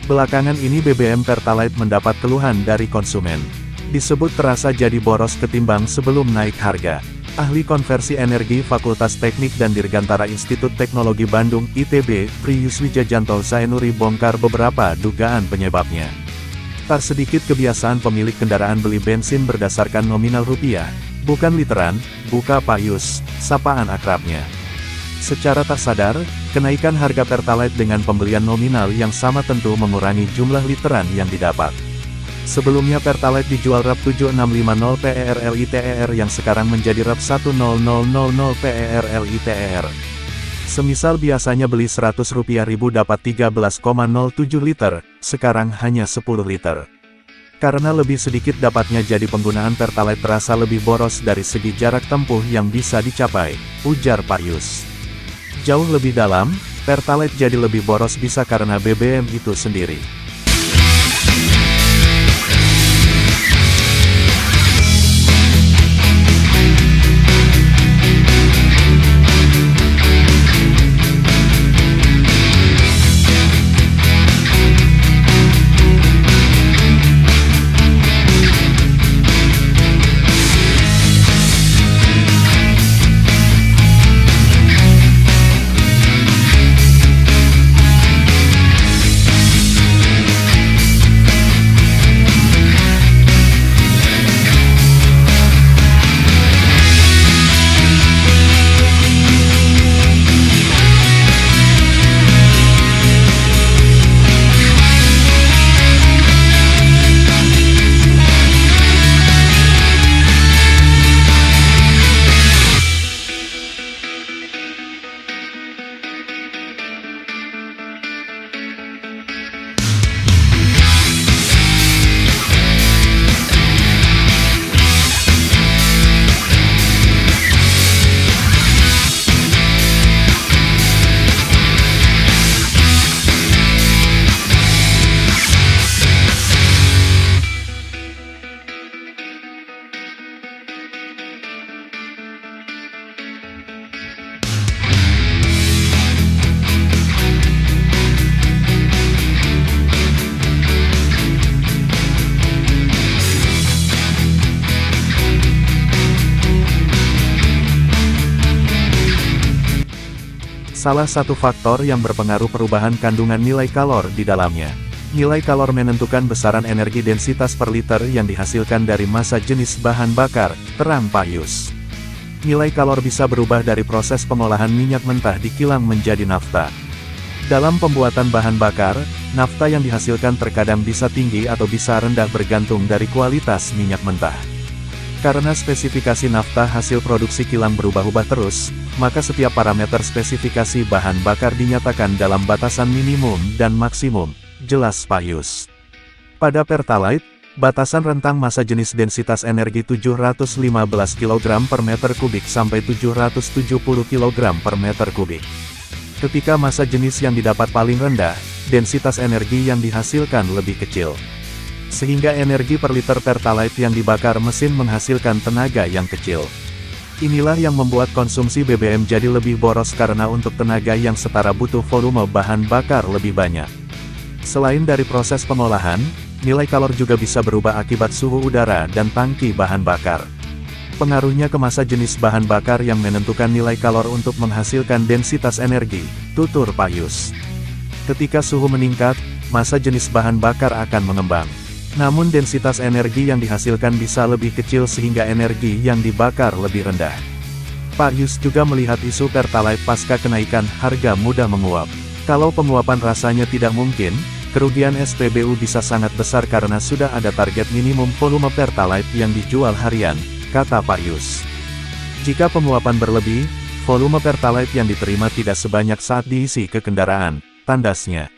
Belakangan ini BBM Pertalite mendapat keluhan dari konsumen. Disebut terasa jadi boros ketimbang sebelum naik harga. Ahli konversi energi Fakultas Teknik dan Dirgantara Institut Teknologi Bandung (ITB), Prius Wijajanto Zainuri bongkar beberapa dugaan penyebabnya. Tak sedikit kebiasaan pemilik kendaraan beli bensin berdasarkan nominal rupiah, bukan literan, buka payus, sapaan akrabnya. Secara tak sadar, kenaikan harga Pertalite dengan pembelian nominal yang sama tentu mengurangi jumlah literan yang didapat. Sebelumnya Pertalite dijual Rp 7650 per LITR yang sekarang menjadi Rp 10000 per LITR. Semisal biasanya beli Rp100.000 dapat 13,07 liter, sekarang hanya 10 liter. Karena lebih sedikit dapatnya jadi penggunaan Pertalite terasa lebih boros dari segi jarak tempuh yang bisa dicapai, ujar Pak Yus. Jauh lebih dalam, Pertalite jadi lebih boros bisa karena BBM itu sendiri. Salah satu faktor yang berpengaruh perubahan kandungan nilai kalor di dalamnya. Nilai kalor menentukan besaran energi densitas per liter yang dihasilkan dari massa jenis bahan bakar, terang Pak Yus. Nilai kalor bisa berubah dari proses pengolahan minyak mentah di kilang menjadi nafta. Dalam pembuatan bahan bakar, nafta yang dihasilkan terkadang bisa tinggi atau bisa rendah bergantung dari kualitas minyak mentah. Karena spesifikasi nafta hasil produksi kilang berubah-ubah terus, maka setiap parameter spesifikasi bahan bakar dinyatakan dalam batasan minimum dan maksimum, jelas Pak Yus. Pada Pertalite, batasan rentang massa jenis densitas energi 715 kg per meter kubik sampai 770 kg per meter kubik. Ketika massa jenis yang didapat paling rendah, densitas energi yang dihasilkan lebih kecil. Sehingga energi per liter Pertalite yang dibakar mesin menghasilkan tenaga yang kecil. Inilah yang membuat konsumsi BBM jadi lebih boros karena untuk tenaga yang setara butuh volume bahan bakar lebih banyak. Selain dari proses pengolahan, nilai kalor juga bisa berubah akibat suhu udara dan tangki bahan bakar. Pengaruhnya ke massa jenis bahan bakar yang menentukan nilai kalor untuk menghasilkan densitas energi, tutur Pak Yus. Ketika suhu meningkat, massa jenis bahan bakar akan mengembang. Namun densitas energi yang dihasilkan bisa lebih kecil sehingga energi yang dibakar lebih rendah. Pak Yus juga melihat isu Pertalite pasca kenaikan harga mudah menguap. Kalau penguapan rasanya tidak mungkin, kerugian SPBU bisa sangat besar karena sudah ada target minimum volume Pertalite yang dijual harian, kata Pak Yus. Jika penguapan berlebih, volume Pertalite yang diterima tidak sebanyak saat diisi ke kendaraan, tandasnya.